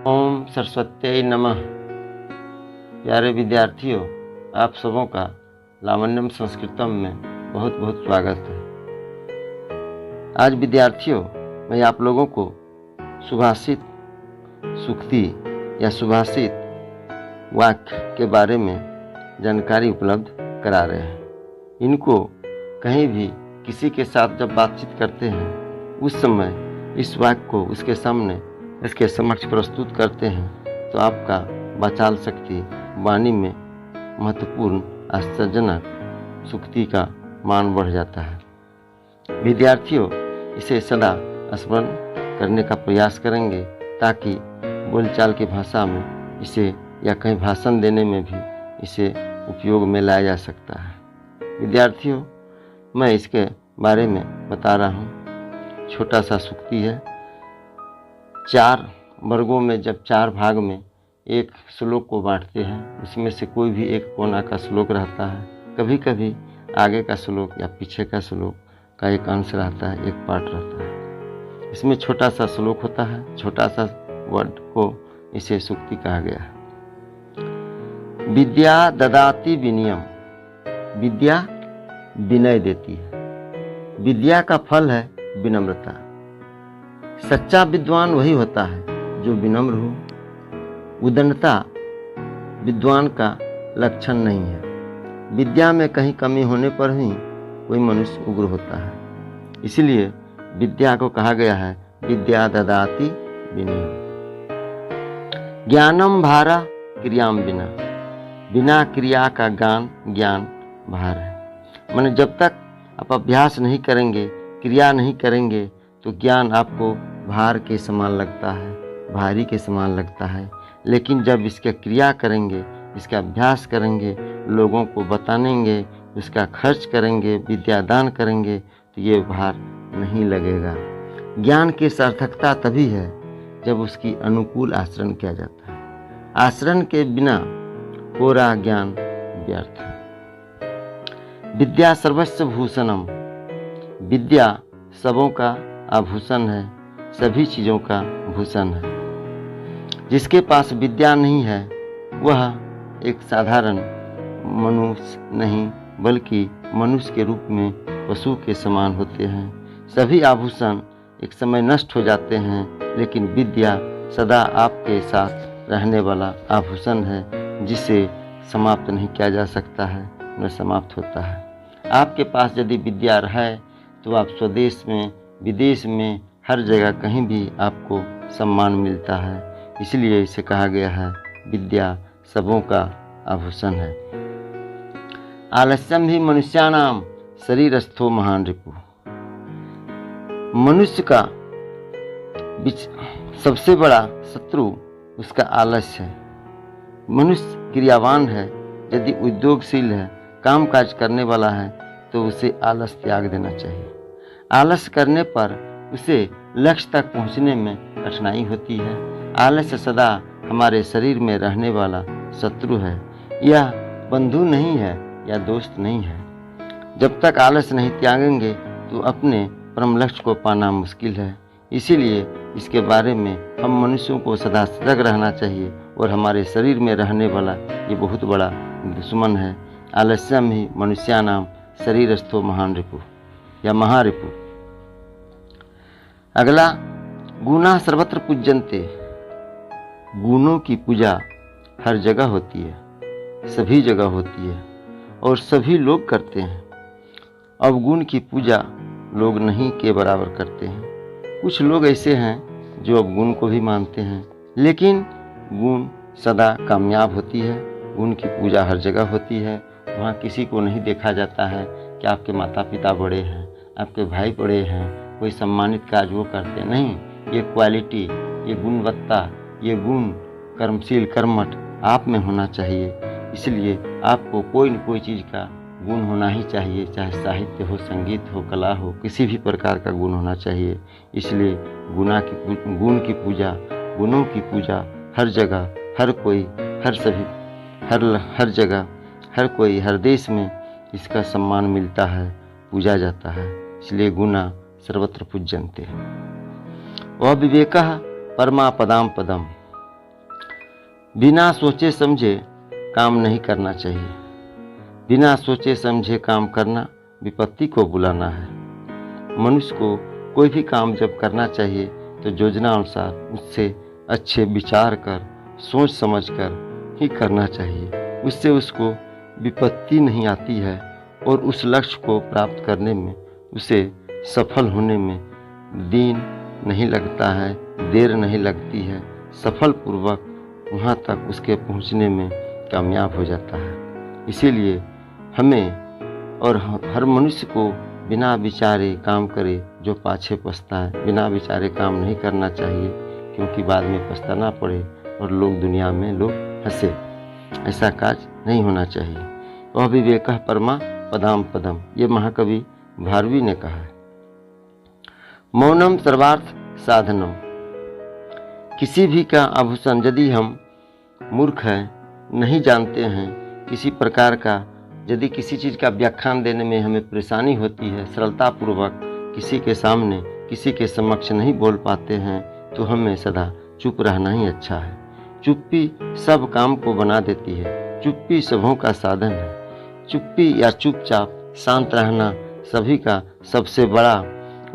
ओम सरस्वत्यै नमः। प्यारे विद्यार्थियों, आप सबों का लावण्यम संस्कृतम में बहुत बहुत स्वागत है। आज विद्यार्थियों, मैं आप लोगों को सुभाषित सूक्ति या सुभाषित वाक्य के बारे में जानकारी उपलब्ध करा रहे हैं। इनको कहीं भी किसी के साथ जब बातचीत करते हैं उस समय इस वाक्य को उसके सामने इसके समक्ष प्रस्तुत करते हैं तो आपका वाचाल शक्ति वाणी में महत्वपूर्ण आश्चर्यजनक सूक्ति का मान बढ़ जाता है। विद्यार्थियों, इसे सदा स्मरण करने का प्रयास करेंगे ताकि बोलचाल की भाषा में इसे या कहीं भाषण देने में भी इसे उपयोग में लाया जा सकता है। विद्यार्थियों, मैं इसके बारे में बता रहा हूँ। छोटा सा सूक्ति है। 4 वर्गों में जब 4 भाग में एक श्लोक को बांटते हैं, उसमें से कोई भी एक कोना का श्लोक रहता है। कभी कभी आगे का श्लोक या पीछे का श्लोक का एक अंश रहता है, एक पार्ट रहता है। इसमें छोटा सा श्लोक होता है, छोटा सा वर्ड को इसे सूक्ति कहा गया है। विद्या ददाति विनयम, विद्या विनय देती है। विद्या का फल है विनम्रता। सच्चा विद्वान वही होता है जो विनम्र हो। उदंडता विद्वान का लक्षण नहीं है। विद्या में कहीं कमी होने पर ही कोई मनुष्य उग्र होता है। इसलिए विद्या को कहा गया है विद्या ददाति विनयम। ज्ञानम भारा क्रियाम बिना, बिना क्रिया का ज्ञान भार है। माने जब तक आप अभ्यास नहीं करेंगे, क्रिया नहीं करेंगे तो ज्ञान आपको भार के समान लगता है, भारी के समान लगता है। लेकिन जब इसका क्रिया करेंगे, इसका अभ्यास करेंगे, लोगों को बताएंगे, उसका खर्च करेंगे, विद्यादान करेंगे तो ये भार नहीं लगेगा। ज्ञान की सार्थकता तभी है जब उसकी अनुकूल आचरण किया जाता है। आचरण के बिना कोरा ज्ञान व्यर्थ है। विद्या सर्वस्व भूषणम, विद्या सबों का आभूषण है, सभी चीज़ों का भूषण है। जिसके पास विद्या नहीं है वह एक साधारण मनुष्य नहीं बल्कि मनुष्य के रूप में पशु के समान होते हैं। सभी आभूषण एक समय नष्ट हो जाते हैं, लेकिन विद्या सदा आपके साथ रहने वाला आभूषण है जिसे समाप्त नहीं किया जा सकता है, न समाप्त होता है। आपके पास यदि विद्या है तो आप स्वदेश में, विदेश में, हर जगह कहीं भी आपको सम्मान मिलता है। इसलिए इसे कहा गया है विद्या सबों का आभूषण है। आलस्यम ही मनुष्यानाम शरीरस्थो महान रिपु। मनुष्य का सबसे बड़ा शत्रु उसका आलस्य है। मनुष्य क्रियावान है, यदि उद्योगशील है, काम काज करने वाला है तो उसे आलस त्याग देना चाहिए। आलस करने पर उसे लक्ष्य तक पहुंचने में कठिनाई होती है। आलस्य सदा हमारे शरीर में रहने वाला शत्रु है। यह बंधु नहीं है या दोस्त नहीं है। जब तक आलस्य नहीं त्यागेंगे तो अपने परम लक्ष्य को पाना मुश्किल है। इसीलिए इसके बारे में हम मनुष्यों को सदा सजग रहना चाहिए और हमारे शरीर में रहने वाला ये बहुत बड़ा दुश्मन है। आलस्यम ही मनुष्यानाम शरीरस्थो महान रिपु या महारिपु। अगला, गुना सर्वत्र पूज्यन्ते। गुणों की पूजा हर जगह होती है, सभी जगह होती है और सभी लोग करते हैं। अवगुण की पूजा लोग नहीं के बराबर करते हैं। कुछ लोग ऐसे हैं जो अवगुण को भी मानते हैं, लेकिन गुण सदा कामयाब होती है। गुण की पूजा हर जगह होती है। वहाँ किसी को नहीं देखा जाता है कि आपके माता पिता बड़े हैं, आपके भाई बड़े हैं, कोई सम्मानित कार्य वो करते नहीं। ये क्वालिटी, ये गुणवत्ता, ये गुण कर्मशील कर्मठ आप में होना चाहिए। इसलिए आपको कोई न कोई चीज़ का गुण होना ही चाहिए, चाहे साहित्य हो, संगीत हो, कला हो, किसी भी प्रकार का गुण होना चाहिए। इसलिए गुण की पूजा, गुणों की पूजा हर जगह, हर कोई, हर सभी, हर जगह, हर कोई, हर देश में इसका सम्मान मिलता है, पूजा जाता है। इसलिए गुणा सर्वत्र पूज्यन्ते। वह विवेकः परमा पदाम पदम। बिना सोचे समझे काम नहीं करना चाहिए। बिना सोचे समझे काम करना विपत्ति को बुलाना है। मनुष्य को कोई भी काम जब करना चाहिए तो योजना अनुसार उससे अच्छे विचार कर, सोच समझ कर ही करना चाहिए। उससे उसको विपत्ति नहीं आती है और उस लक्ष्य को प्राप्त करने में, उसे सफल होने में दिन नहीं लगता है, देर नहीं लगती है। सफल पूर्वक वहाँ तक उसके पहुँचने में कामयाब हो जाता है। इसीलिए हमें और हर मनुष्य को बिना विचारे काम करे जो पाछे पछता है। बिना विचारे काम नहीं करना चाहिए, क्योंकि बाद में पछताना पड़े और लोग दुनिया में लोग हंसे। ऐसा कार्य नहीं होना चाहिए। वह विवेकः परमा पदाम पदम, ये महाकवि भारवी ने कहा है। मौनम सर्वार्थ साधनम, किसी भी का आभूषण। यदि हम मूर्ख हैं, नहीं जानते हैं किसी प्रकार का, यदि किसी चीज़ का व्याख्यान देने में हमें परेशानी होती है, सरलतापूर्वक किसी के सामने, किसी के समक्ष नहीं बोल पाते हैं, तो हमें सदा चुप रहना ही अच्छा है। चुप्पी सब काम को बना देती है। चुप्पी सबों का साधन है। चुप्पी या चुपचाप शांत रहना सभी का सबसे बड़ा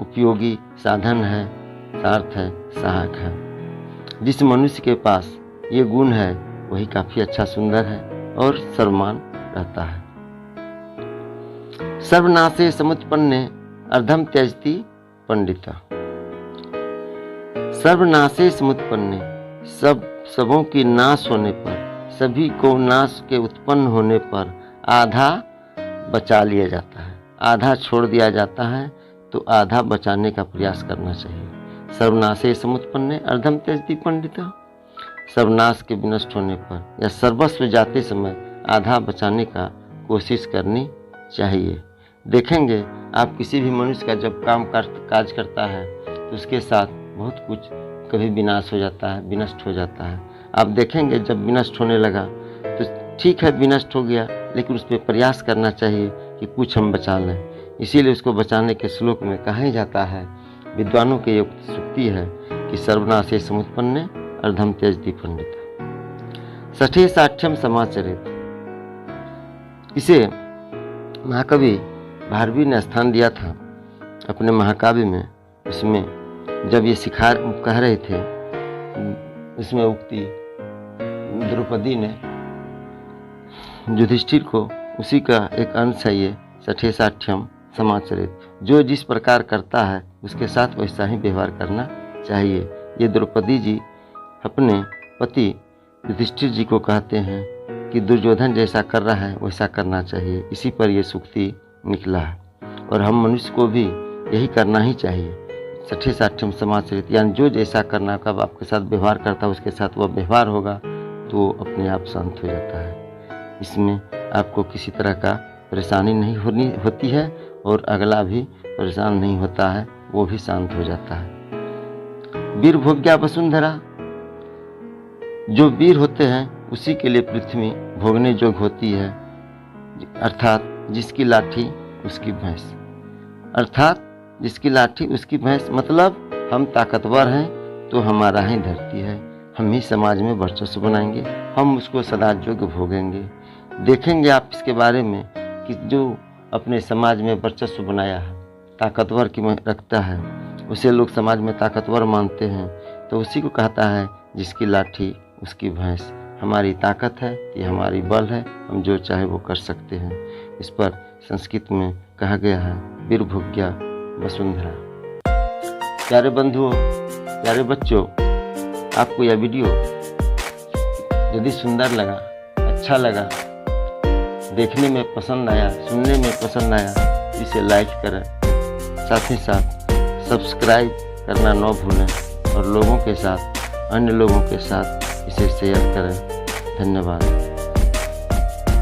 उपयोगी साधन है, सार्थ है, सहायक है। जिस मनुष्य के पास ये गुण है वही काफ़ी अच्छा, सुंदर है और सर्वमान रहता है। सर्वनाशे समुत्पन्ने अर्धम त्यजति पंडिता। सर्वनाशे समुत्पन्ने, सबों की नाश होने पर, सभी को नाश के उत्पन्न होने पर आधा बचा लिया जाता है, आधा छोड़ दिया जाता है, तो आधा बचाने का प्रयास करना चाहिए। सर्वनाशे समुत्पन्ने अर्धम त्यजति पंडिता, सर्वनाश के विनष्ट होने पर या सर्वस्व जाते समय आधा बचाने का कोशिश करनी चाहिए। देखेंगे आप किसी भी मनुष्य का जब काज करता है तो उसके साथ बहुत कुछ कभी विनाश हो जाता है, विनष्ट हो जाता है। आप देखेंगे जब विनष्ट होने लगा तो ठीक है, विनष्ट हो गया, लेकिन उस पर प्रयास करना चाहिए कि कुछ हम बचा लें। इसीलिए उसको बचाने के श्लोक में कहा ही जाता है, विद्वानों की ये सूक्ति है कि सर्वनाशे समुत्पन्ने अर्धम त्यजति पंडिता। षष्ठे साठ्यम समाचरित, इसे महाकवि भारवी ने स्थान दिया था अपने महाकाव्य में। इसमें जब ये कह रहे थे, इसमें उक्ति द्रौपदी ने युधिष्ठिर को, उसी का एक अंश है ये षष्ठे साठ्यम समाचरित। जो जिस प्रकार करता है उसके साथ वैसा ही व्यवहार करना चाहिए। ये द्रौपदी जी अपने पति युधिष्ठिर जी को कहते हैं कि दुर्योधन जैसा कर रहा है वैसा करना चाहिए। इसी पर यह सूक्ति निकला है और हम मनुष्य को भी यही करना ही चाहिए। षष्ठे साठ्यम समाचरित, यानी जो जैसा करना, कब आपके साथ व्यवहार करता है उसके साथ वह व्यवहार होगा तो वो अपने आप शांत हो जाता है। इसमें आपको किसी तरह का परेशानी नहीं होती है और अगला भी परेशान नहीं होता है, वो भी शांत हो जाता है। वीर भोग्या वसुंधरा, जो वीर होते हैं उसी के लिए पृथ्वी भोगने योग्य होती है। अर्थात जिसकी लाठी उसकी भैंस, अर्थात जिसकी लाठी उसकी भैंस, मतलब हम ताकतवर हैं तो हमारा ही धरती है, हम ही समाज में वर्चस्व बनाएंगे, हम उसको सदा योग्य भोगेंगे। देखेंगे आप इसके बारे में कि जो अपने समाज में वर्चस्व बनाया है, ताकतवर की रखता है, उसे लोग समाज में ताकतवर मानते हैं, तो उसी को कहता है जिसकी लाठी उसकी भैंस। हमारी ताकत है, ये हमारी बल है, हम जो चाहे वो कर सकते हैं। इस पर संस्कृत में कहा गया है वीर भोग्या वसुंधरा। प्यारे बंधुओं, प्यारे बच्चों, आपको यह वीडियो यदि सुंदर लगा, अच्छा लगा, देखने में पसंद आया, सुनने में पसंद आया, इसे लाइक करें, साथ ही साथ सब्सक्राइब करना न भूलें और लोगों के साथ, अन्य लोगों के साथ इसे शेयर करें। धन्यवाद।